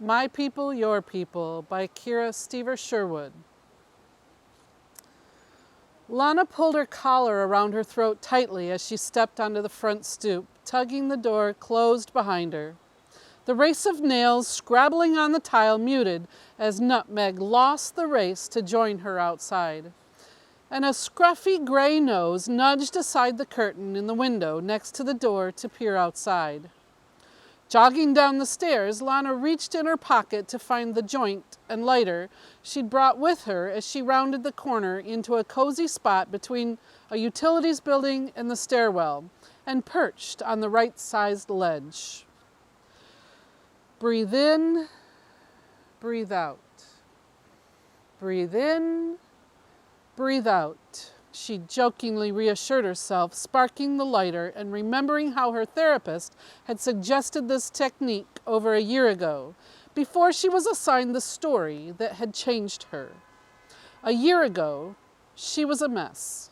My People, Your People by Kyra Steversherwood. Lana pulled her collar around her throat tightly as she stepped onto the front stoop, tugging the door closed behind her. The race of nails scrabbling on the tile muted as Nutmeg lost the race to join her outside. And a scruffy gray nose nudged aside the curtain in the window next to the door to peer outside. Jogging down the stairs, Lana reached in her pocket to find the joint and lighter she'd brought with her as she rounded the corner into a cozy spot between a utilities building and the stairwell, and perched on the right-sized ledge. Breathe in, breathe out. Breathe in, breathe out, she jokingly reassured herself, sparking the lighter and remembering how her therapist had suggested this technique over a year ago, before she was assigned the story that had changed her. A year ago, she was a mess.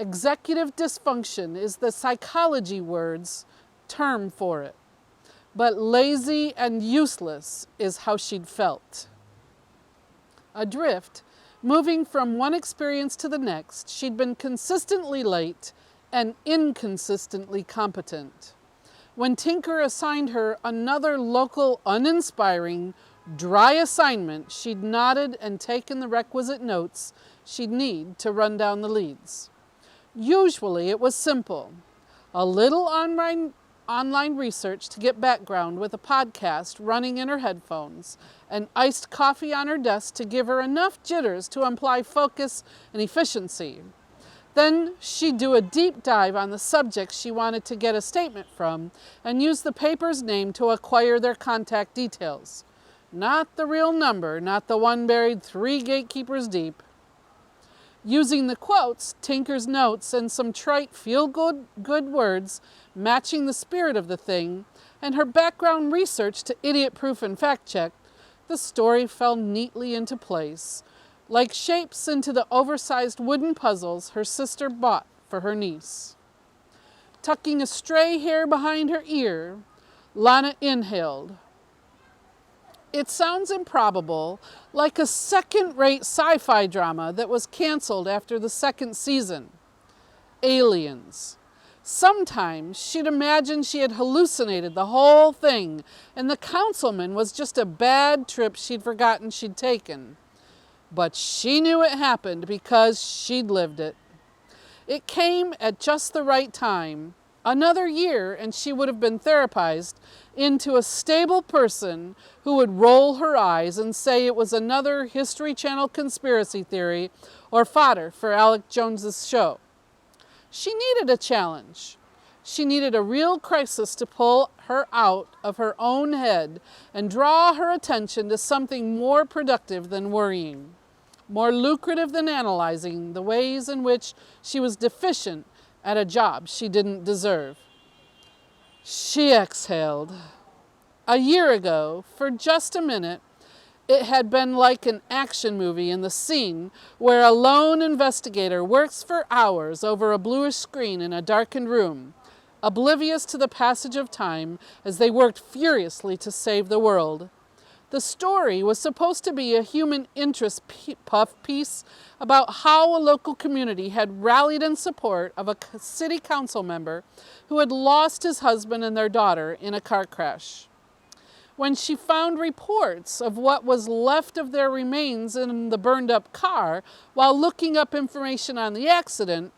Executive dysfunction is the psychology word's term for it, but lazy and useless is how she'd felt. Adrift, moving from one experience to the next, she'd been consistently late and inconsistently competent. When Tinker assigned her another local, uninspiring, dry assignment, she'd nodded and taken the requisite notes she'd need to run down the leads. Usually it was simple. A little online research to get background with a podcast running in her headphones, and iced coffee on her desk to give her enough jitters to imply focus and efficiency. Then she'd do a deep dive on the subjects she wanted to get a statement from and use the paper's name to acquire their contact details. Not the real number, not the one buried 3 gatekeepers deep. Using the quotes, Tinker's notes, and some trite feel-good words matching the spirit of the thing, and her background research to idiot-proof and fact-check, the story fell neatly into place, like shapes into the oversized wooden puzzles her sister bought for her niece. Tucking a stray hair behind her ear, Lana inhaled. It sounds improbable, like a second-rate sci-fi drama that was canceled after the 2nd season. Aliens. Sometimes she'd imagined she had hallucinated the whole thing, and the councilman was just a bad trip she'd forgotten she'd taken. But she knew it happened because she'd lived it. It came at just the right time. Another year, and she would have been therapized into a stable person who would roll her eyes and say it was another History Channel conspiracy theory or fodder for Alex Jones's show. She needed a challenge. She needed a real crisis to pull her out of her own head and draw her attention to something more productive than worrying, more lucrative than analyzing the ways in which she was deficient at a job she didn't deserve. She exhaled. A year ago, for just a minute, it had been like an action movie in the scene where a lone investigator works for hours over a bluish screen in a darkened room, oblivious to the passage of time as they worked furiously to save the world. The story was supposed to be a human interest puff piece about how a local community had rallied in support of a city council member who had lost his husband and their daughter in a car crash. When she found reports of what was left of their remains in the burned-up car while looking up information on the accident,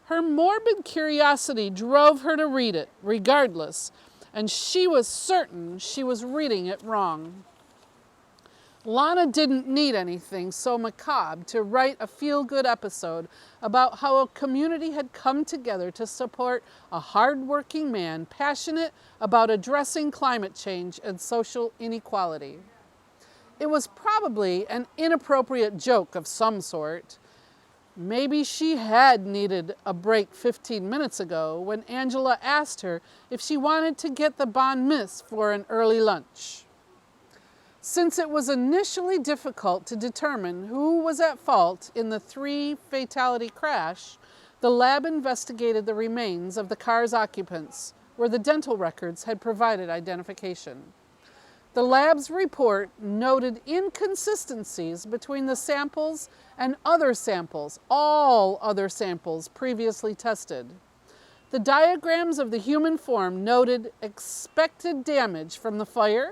her morbid curiosity drove her to read it, regardless, and she was certain she was reading it wrong. Lana didn't need anything so macabre to write a feel-good episode about how a community had come together to support a hard-working man passionate about addressing climate change and social inequality. It was probably an inappropriate joke of some sort. Maybe she had needed a break 15 minutes ago when Angela asked her if she wanted to get the bon miss for an early lunch. Since it was initially difficult to determine who was at fault in the 3-fatality crash, the lab investigated the remains of the car's occupants, where the dental records had provided identification. The lab's report noted inconsistencies between the samples and other samples, all other samples previously tested. The diagrams of the human form noted expected damage from the fire,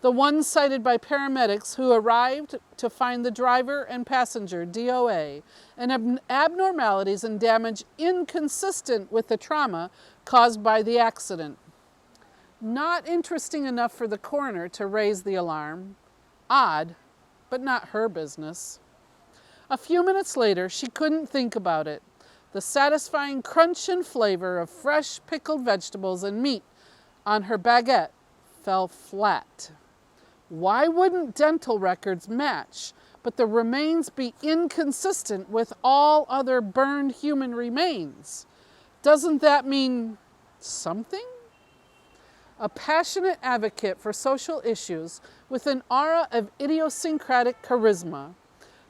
the one cited by paramedics who arrived to find the driver and passenger DOA, and abnormalities and damage inconsistent with the trauma caused by the accident. Not interesting enough for the coroner to raise the alarm. Odd, but not her business. A few minutes later, she couldn't think about it. The satisfying crunch and flavor of fresh pickled vegetables and meat on her baguette fell flat. Why wouldn't dental records match, but the remains be inconsistent with all other burned human remains? Doesn't that mean something? A passionate advocate for social issues with an aura of idiosyncratic charisma,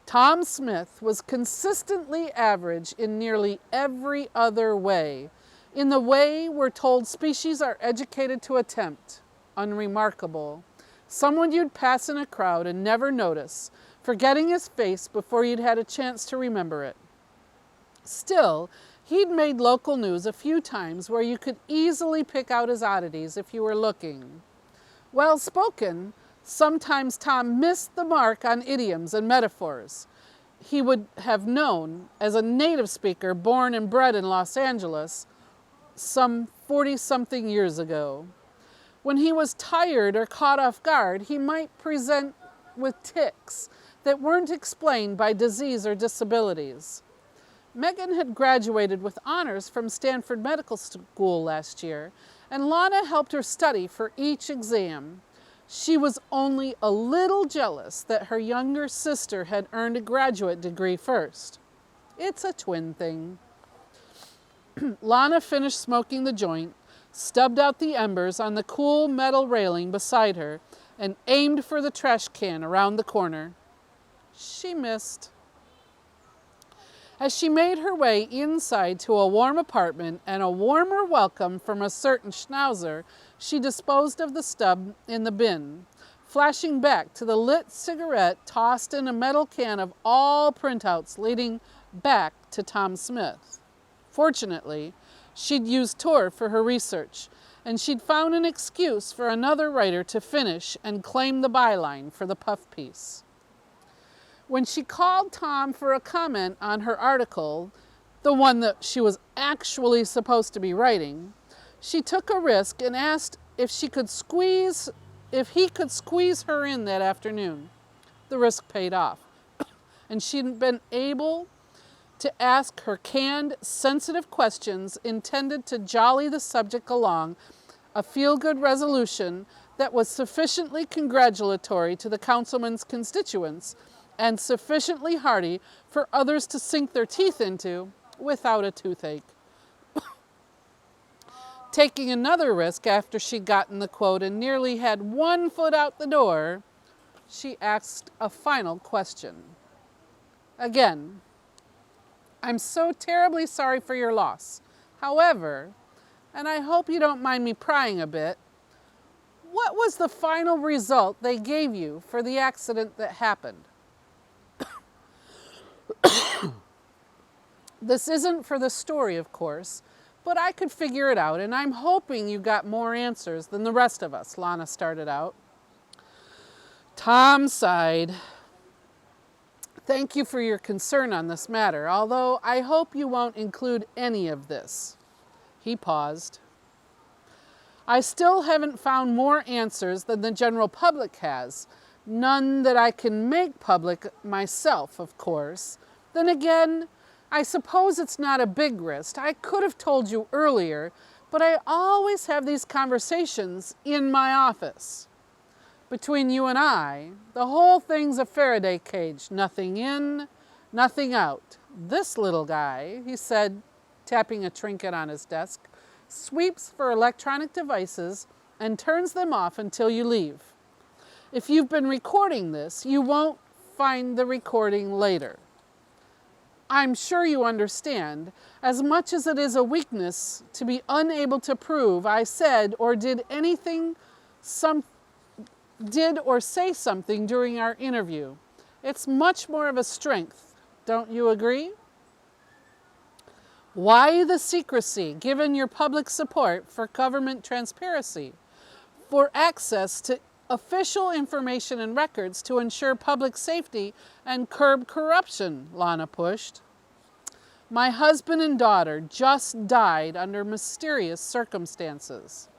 Tom Smith was consistently average in nearly every other way. In the way we're told species are educated to attempt, unremarkable. Someone you'd pass in a crowd and never notice, forgetting his face before you'd had a chance to remember it. Still, he'd made local news a few times where you could easily pick out his oddities if you were looking. Well-spoken, sometimes Tom missed the mark on idioms and metaphors he would have known as a native speaker born and bred in Los Angeles some 40-something years ago. When he was tired or caught off guard, he might present with tics that weren't explained by disease or disabilities. Megan had graduated with honors from Stanford Medical School last year, and Lana helped her study for each exam. She was only a little jealous that her younger sister had earned a graduate degree first. It's a twin thing. Lana finished smoking the joint, stubbed out the embers on the cool metal railing beside her, and aimed for the trash can around the corner. She missed. As she made her way inside to a warm apartment and a warmer welcome from a certain schnauzer, she disposed of the stub in the bin, flashing back to the lit cigarette tossed in a metal can of all printouts leading back to Tom Smith. Fortunately, she'd used Tor for her research, and she'd found an excuse for another writer to finish and claim the byline for the puff piece. When she called Tom for a comment on her article, the one that she was actually supposed to be writing, she took a risk and asked if he could squeeze her in that afternoon. The risk paid off, and she'd been able to ask her canned, sensitive questions intended to jolly the subject along, a feel-good resolution that was sufficiently congratulatory to the councilman's constituents and sufficiently hearty for others to sink their teeth into without a toothache. Taking another risk after she'd gotten the quote and nearly had 1 foot out the door, she asked a final question. Again, I'm so terribly sorry for your loss. However, and I hope you don't mind me prying a bit, what was the final result they gave you for the accident that happened? This isn't for the story, of course, but I could figure it out, and I'm hoping you got more answers than the rest of us, Lana started out. Tom sighed. Thank you for your concern on this matter, although I hope you won't include any of this. He paused. I still haven't found more answers than the general public has. None that I can make public myself, of course. Then again, I suppose it's not a big risk. I could have told you earlier, but I always have these conversations in my office. Between you and I, the whole thing's a Faraday cage. Nothing in, nothing out. This little guy, he said, tapping a trinket on his desk, sweeps for electronic devices and turns them off until you leave. If you've been recording this, you won't find the recording later. I'm sure you understand, as much as it is a weakness to be unable to prove I said or did anything did or say something during our interview. It's much more of a strength. Don't you agree? Why the secrecy, given your public support for government transparency, for access to official information and records to ensure public safety and curb corruption, Lana pushed. My husband and daughter just died under mysterious circumstances.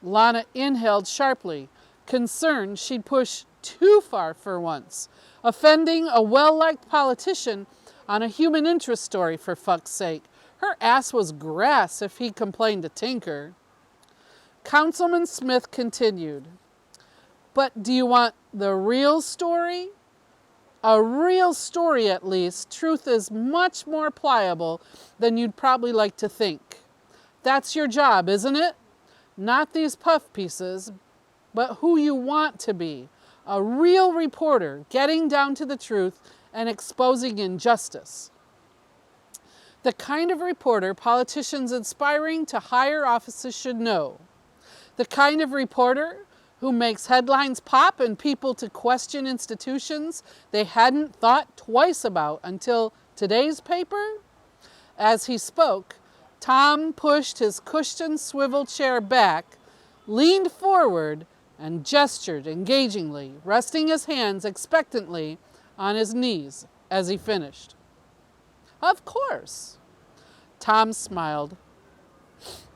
Lana inhaled sharply, concerned she'd pushed too far for once, offending a well-liked politician on a human interest story, for fuck's sake. Her ass was grass if he complained to Tinker. Councilman Smith continued, but do you want the real story? A real story, at least. Truth is much more pliable than you'd probably like to think. That's your job, isn't it? Not these puff pieces, but who you want to be. A real reporter, getting down to the truth and exposing injustice. The kind of reporter politicians aspiring to higher offices should know. The kind of reporter who makes headlines pop and people to question institutions they hadn't thought twice about until today's paper? As he spoke, Tom pushed his cushioned swivel chair back, leaned forward, and gestured engagingly, resting his hands expectantly on his knees as he finished. Of course. Tom smiled.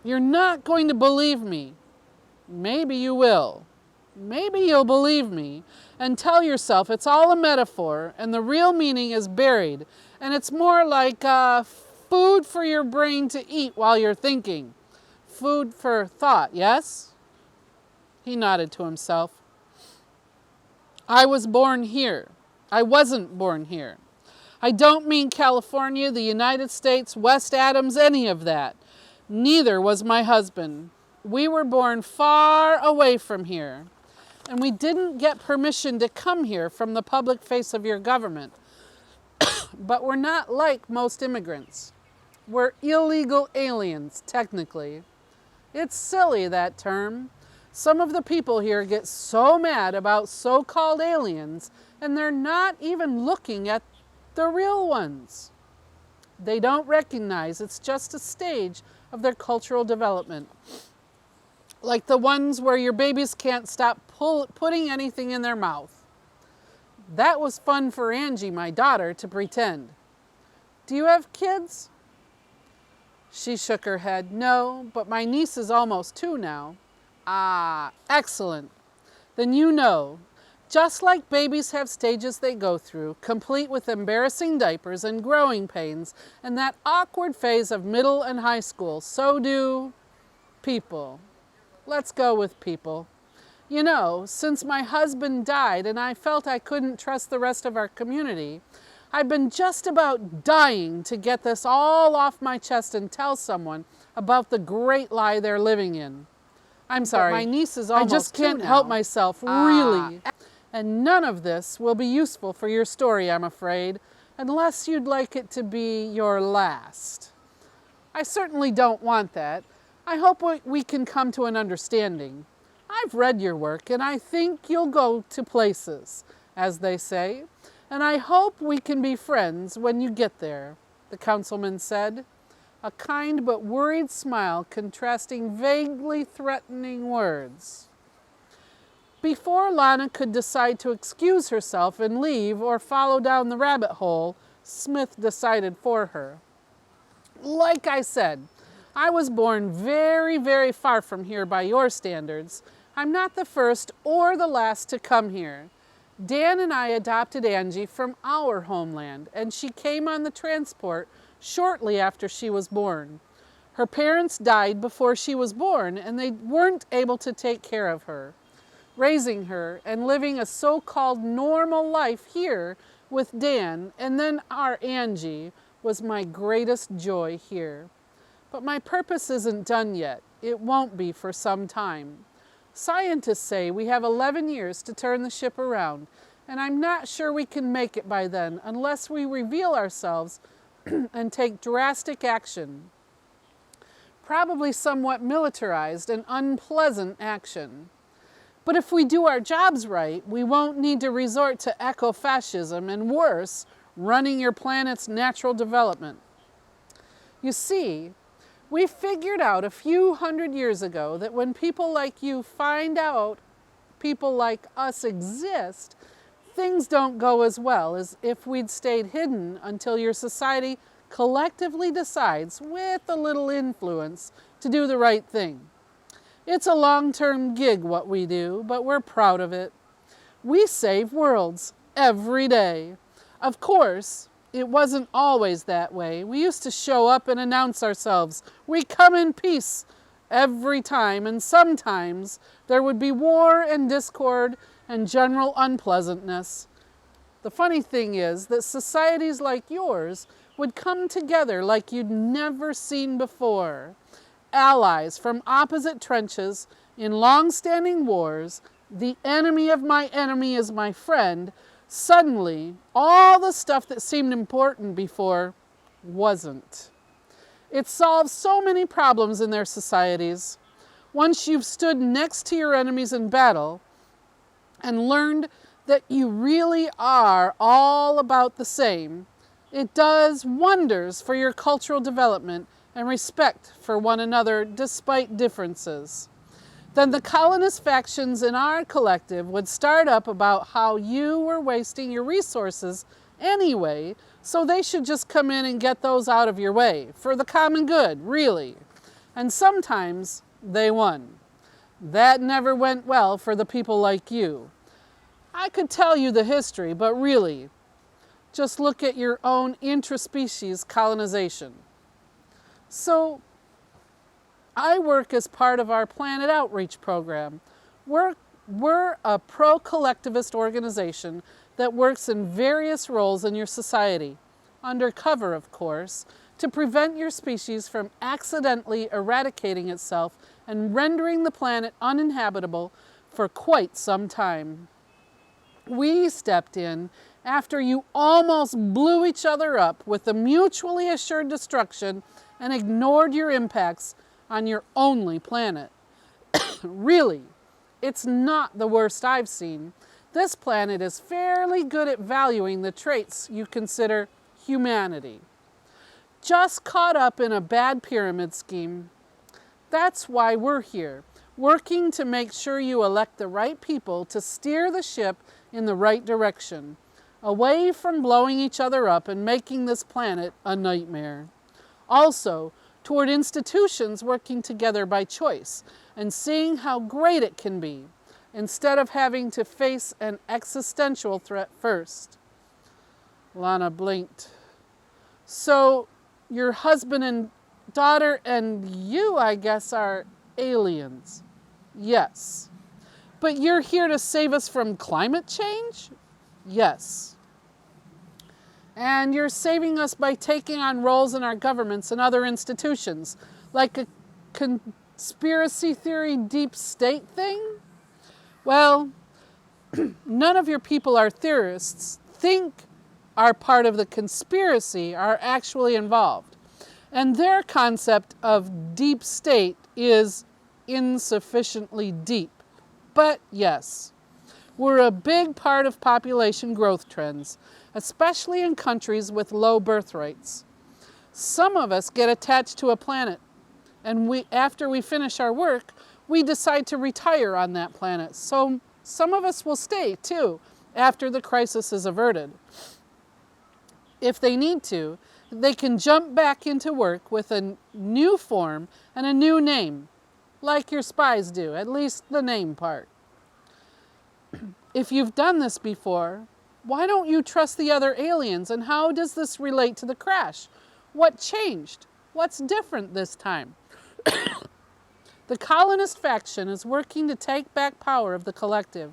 You're not going to believe me. Maybe you will. Maybe you'll believe me and tell yourself it's all a metaphor and the real meaning is buried and it's more like food for your brain to eat while you're thinking. Food for thought, yes? He nodded to himself. I was born here. I wasn't born here. I don't mean California, the United States, West Adams, any of that. Neither was my husband. We were born far away from here, and we didn't get permission to come here from the public face of your government. But we're not like most immigrants. We're illegal aliens, technically. It's silly, that term. Some of the people here get so mad about so-called aliens, and they're not even looking at the real ones. They don't recognize it's just a stage of their cultural development. Like the ones where your babies can't stop putting anything in their mouth. That was fun for Angie, my daughter, to pretend. Do you have kids? She shook her head. No, but my niece is almost 2 now. Ah, excellent. Then you know, just like babies have stages they go through, complete with embarrassing diapers and growing pains and that awkward phase of middle and high school, so do people. Let's go with people. You know, since my husband died and I felt I couldn't trust the rest of our community, I've been just about dying to get this all off my chest and tell someone about the great lie they're living in. I'm sorry, my niece is almost 2 now. I just can't help myself, really. And none of this will be useful for your story, I'm afraid, unless you'd like it to be your last. I certainly don't want that. I hope we can come to an understanding. I've read your work, and I think you'll go to places, as they say, and I hope we can be friends when you get there, the councilman said, a kind but worried smile contrasting vaguely threatening words. Before Lana could decide to excuse herself and leave or follow down the rabbit hole, Smith decided for her. Like I said, I was born very, very far from here by your standards. I'm not the first or the last to come here. Dan and I adopted Angie from our homeland, and she came on the transport shortly after she was born. Her parents died before she was born, and they weren't able to take care of her. Raising her and living a so-called normal life here with Dan and then our Angie was my greatest joy here. But my purpose isn't done yet. It won't be for some time. Scientists say we have 11 years to turn the ship around, and I'm not sure we can make it by then unless we reveal ourselves and take drastic action. Probably somewhat militarized and unpleasant action. But if we do our jobs right, we won't need to resort to eco-fascism and worse, running your planet's natural development. You see, we figured out a few hundred years ago that when people like you find out people like us exist, things don't go as well as if we'd stayed hidden until your society collectively decides, with a little influence, to do the right thing. It's a long-term gig what we do, but we're proud of it. We save worlds every day. Of course, it wasn't always that way. We used to show up and announce ourselves. We come in peace every time, and sometimes there would be war and discord and general unpleasantness. The funny thing is that societies like yours would come together like you'd never seen before. Allies from opposite trenches in long-standing wars, the enemy of my enemy is my friend. Suddenly, all the stuff that seemed important before wasn't. It solves so many problems in their societies. Once you've stood next to your enemies in battle and learned that you really are all about the same, it does wonders for your cultural development and respect for one another despite differences. Then the colonist factions in our collective would start up about how you were wasting your resources anyway, so they should just come in and get those out of your way, for the common good, really. And sometimes they won. That never went well for the people like you. I could tell you the history, but really, just look at your own intraspecies colonization. So, I work as part of our Planet Outreach program. We're a pro-collectivist organization that works in various roles in your society, undercover, of course, to prevent your species from accidentally eradicating itself and rendering the planet uninhabitable for quite some time. We stepped in after you almost blew each other up with a mutually assured destruction and ignored your impacts on your only planet. Really, it's not the worst I've seen. This planet is fairly good at valuing the traits you consider humanity. Just caught up in a bad pyramid scheme. That's why we're here, working to make sure you elect the right people to steer the ship in the right direction, away from blowing each other up and making this planet a nightmare. Also, toward institutions working together by choice and seeing how great it can be, instead of having to face an existential threat first. Lana blinked. So, your husband and daughter and you, I guess, are aliens. Yes. But you're here to save us from climate change? Yes. And you're saving us by taking on roles in our governments and other institutions, like a conspiracy theory deep state thing? Well, none of your people are theorists, think are part of the conspiracy, are actually involved. And their concept of deep state is insufficiently deep. But yes, we're a big part of population growth trends, especially in countries with low birth rates. Some of us get attached to a planet, and after we finish our work, we decide to retire on that planet. So some of us will stay, too, after the crisis is averted. If they need to, they can jump back into work with a new form and a new name, like your spies do, at least the name part. If you've done this before, why don't you trust the other aliens, and how does this relate to the crash? What changed? What's different this time? The colonist faction is working to take back power of the collective.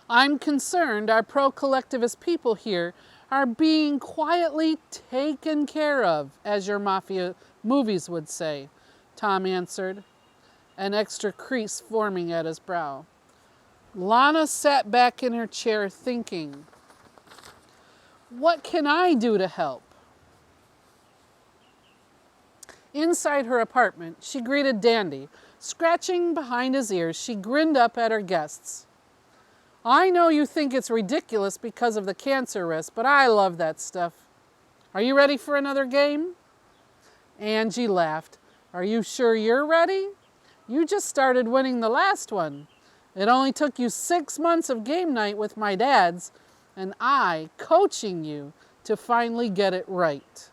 I'm concerned our pro-collectivist people here are being quietly taken care of, as your mafia movies would say, Tom answered, an extra crease forming at his brow. Lana sat back in her chair thinking, what can I do to help? Inside her apartment, she greeted Dandy, Scratching behind his ears, she grinned up at her guests. I know you think it's ridiculous because of the cancer risk, but I love that stuff. Are you ready for another game? Angie laughed. Are you sure you're ready? You just started winning the last one. It only took you 6 months of game night with my dads and I coaching you to finally get it right.